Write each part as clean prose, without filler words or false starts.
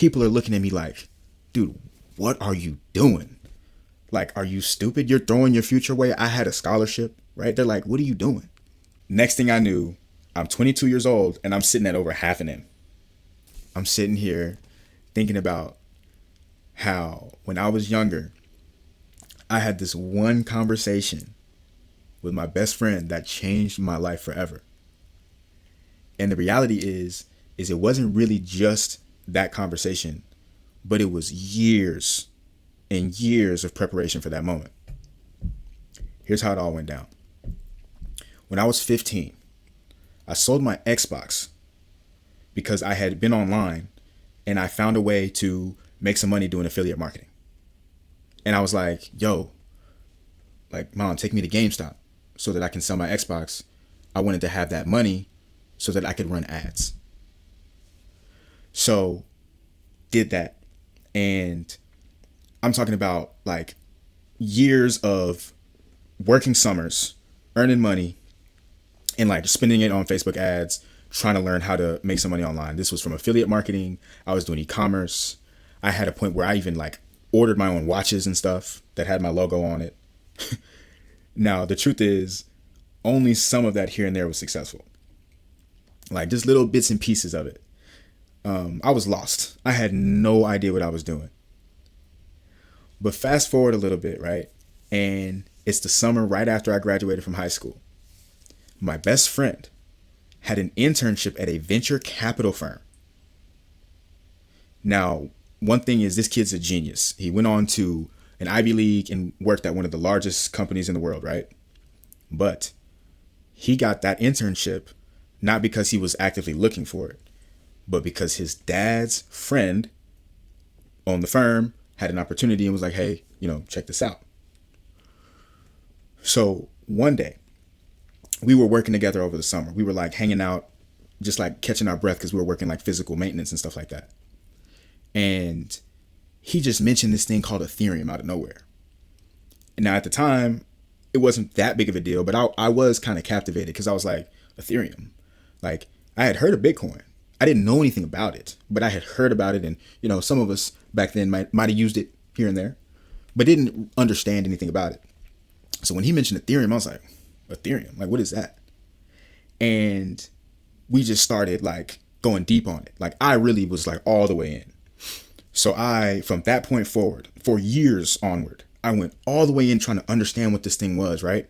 People are looking at me like, dude, what are you doing? Like, are you stupid? You're throwing your future away. I had a scholarship, right? They're like, what are you doing? Next thing I knew, I'm 22 years old and I'm sitting at over half an M. I'm sitting here thinking about how when I was younger, I had this one conversation with my best friend that changed my life forever. And the reality is it wasn't really just that conversation, but it was years and years of preparation for that moment. Here's how it all went down. When I was 15, I sold my Xbox because I had been online and I found a way to make some money doing affiliate marketing. And I was like, yo, like, mom, take me to GameStop so that I can sell my Xbox. I wanted to have that money so that I could run ads. So did that. And I'm talking about like years of working summers, earning money, and like spending it on Facebook ads, trying to learn how to make some money online. This was from affiliate marketing. I was doing e-commerce. I had a point where I even like ordered my own watches and stuff that had my logo on it. Now, the truth is, only some of that here and there was successful. Like just little bits and pieces of it. I was lost. I had no idea what I was doing. But fast forward a little bit, right? And it's the summer right after I graduated from high school. My best friend had an internship at a venture capital firm. Now, one thing is this kid's a genius. He went on to an Ivy League and worked at one of the largest companies in the world, right? But he got that internship not because he was actively looking for it, but because his dad's friend owned the firm, had an opportunity and was like, hey, check this out. So one day we were working together over the summer. We were like hanging out, just like catching our breath because we were working like physical maintenance and stuff like that. And he just mentioned this thing called Ethereum out of nowhere. And now at the time, it wasn't that big of a deal, but I was kind of captivated because I was like, Ethereum. Like I had heard of Bitcoin. I didn't know anything about it, but I had heard about it. And, some of us back then might have used it here and there, but didn't understand anything about it. So when he mentioned Ethereum, I was like, Ethereum, like, what is that? And we just started like going deep on it. Like I really was like all the way in. So from that point forward, for years onward, I went all the way in trying to understand what this thing was, right?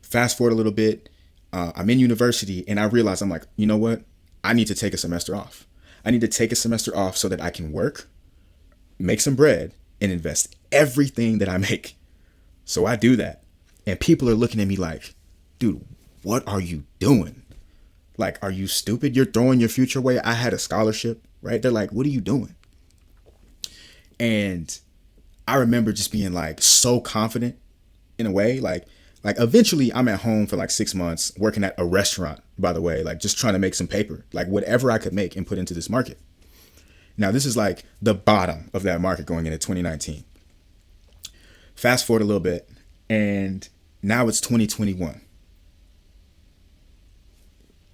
Fast forward a little bit, I'm in university and I realized I'm like, you know what? I need to take a semester off. I need to take a semester off so that I can work, make some bread, and invest everything that I make. So I do that. And people are looking at me like, dude, what are you doing? Like, are you stupid? You're throwing your future away. I had a scholarship, right? They're like, what are you doing? And I remember just being like so confident in a way, like eventually I'm at home for like 6 months working at a restaurant, by the way, like just trying to make some paper, like whatever I could make and put into this market. Now, this is like the bottom of that market going into 2019. Fast forward a little bit and now it's 2021.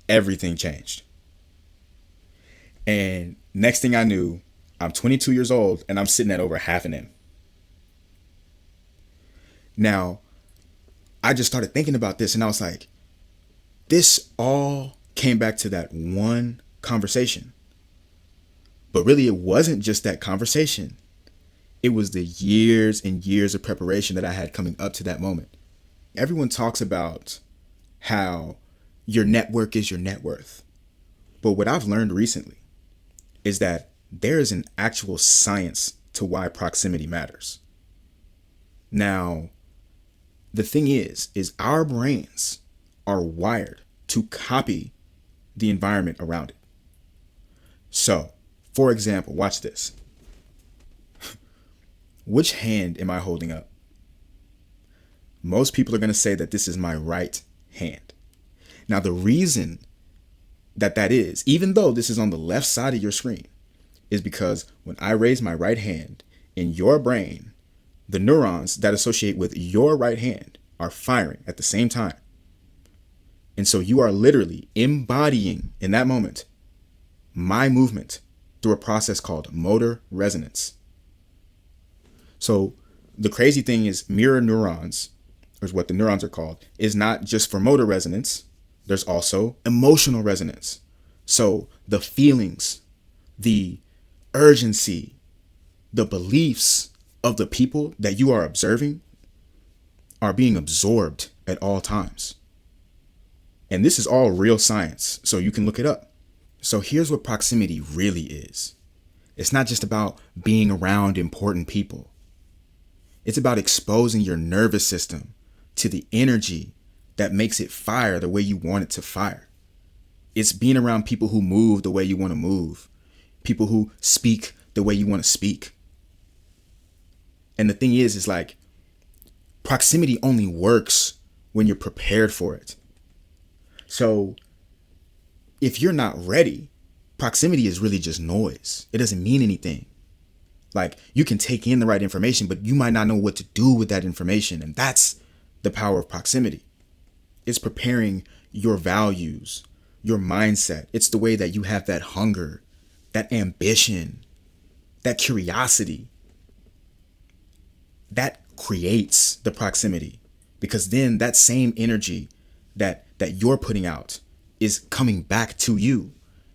Everything changed. And next thing I knew, I'm 22 years old and I'm sitting at over half an M. Now, I just started thinking about this and I was like, this all came back to that one conversation. But really, it wasn't just that conversation. It was the years and years of preparation that I had coming up to that moment. Everyone talks about how your network is your net worth. But what I've learned recently is that there is an actual science to why proximity matters. Now, the thing is our brains are wired to copy the environment around it. So, for example, watch this. Which hand am I holding up? Most people are going to say that this is my right hand. Now, the reason that is, even though this is on the left side of your screen, is because when I raise my right hand in your brain, the neurons that associate with your right hand are firing at the same time. And so you are literally embodying in that moment my movement through a process called motor resonance. So the crazy thing is mirror neurons, or what the neurons are called, is not just for motor resonance. There's also emotional resonance. So the feelings, the urgency, the beliefs of the people that you are observing are being absorbed at all times. And this is all real science, so you can look it up. So here's what proximity really is. It's not just about being around important people. It's about exposing your nervous system to the energy that makes it fire the way you want it to fire. It's being around people who move the way you want to move, people who speak the way you want to speak. And the thing is like, proximity only works when you're prepared for it. So if you're not ready, proximity is really just noise. It doesn't mean anything. Like, you can take in the right information, but you might not know what to do with that information. And that's the power of proximity. It's preparing your values, your mindset. It's the way that you have that hunger, that ambition, that curiosity. That creates the proximity, because then that same energy that you're putting out is coming back to you.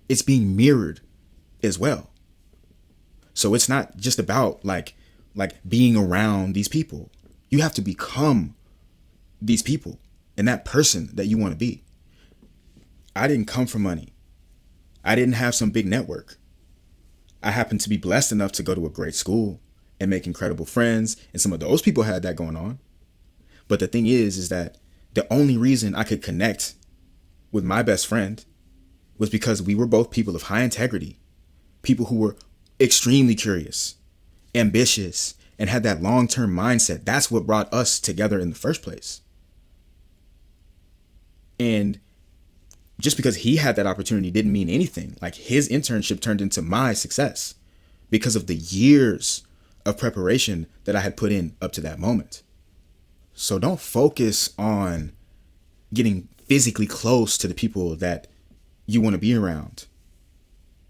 It's being mirrored as well. So it's not just about like being around these people. You have to become these people and that person that you want to be. I didn't come from money. I didn't have some big network. I happened to be blessed enough to go to a great school and make incredible friends. And some of those people had that going on. But the thing is that the only reason I could connect with my best friend was because we were both people of high integrity, people who were extremely curious, ambitious, and had that long-term mindset. That's what brought us together in the first place. And just because he had that opportunity didn't mean anything. Like, his internship turned into my success because of the years of preparation that I had put in up to that moment. So don't focus on getting physically close to the people that you want to be around,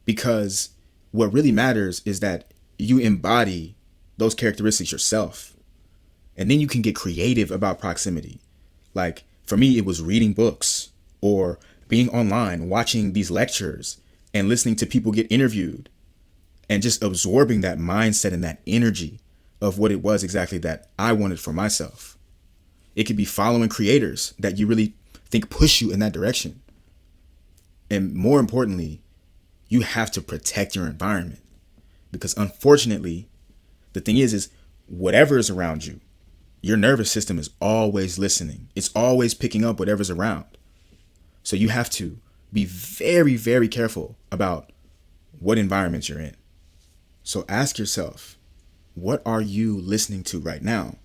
because what really matters is that you embody those characteristics yourself. And then you can get creative about proximity. Like, for me, it was reading books or being online, watching these lectures and listening to people get interviewed and just absorbing that mindset and that energy of what it was exactly that I wanted for myself. It could be following creators that you really think push you in that direction. And more importantly, you have to protect your environment, because unfortunately, the thing is whatever is around you, your nervous system is always listening. It's always picking up whatever's around. So you have to be very, very careful about what environments you're in. So ask yourself, what are you listening to right now?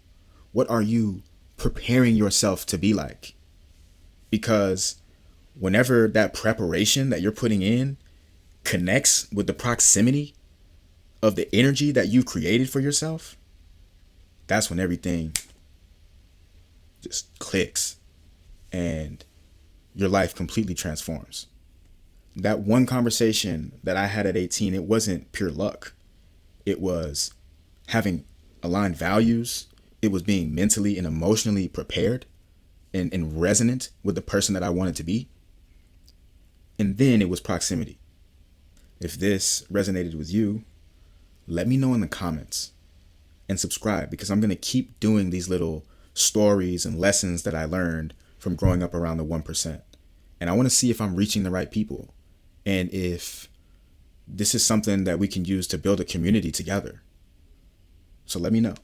What are you preparing yourself to be like? Because whenever that preparation that you're putting in connects with the proximity of the energy that you've created for yourself, that's when everything just clicks and your life completely transforms. That one conversation that I had at 18, it wasn't pure luck. It was having aligned values. It was being mentally and emotionally prepared and resonant with the person that I wanted to be. And then it was proximity. If this resonated with you, let me know in the comments and subscribe, because I'm going to keep doing these little stories and lessons that I learned from growing up around the 1%. And I want to see if I'm reaching the right people and if this is something that we can use to build a community together. So let me know.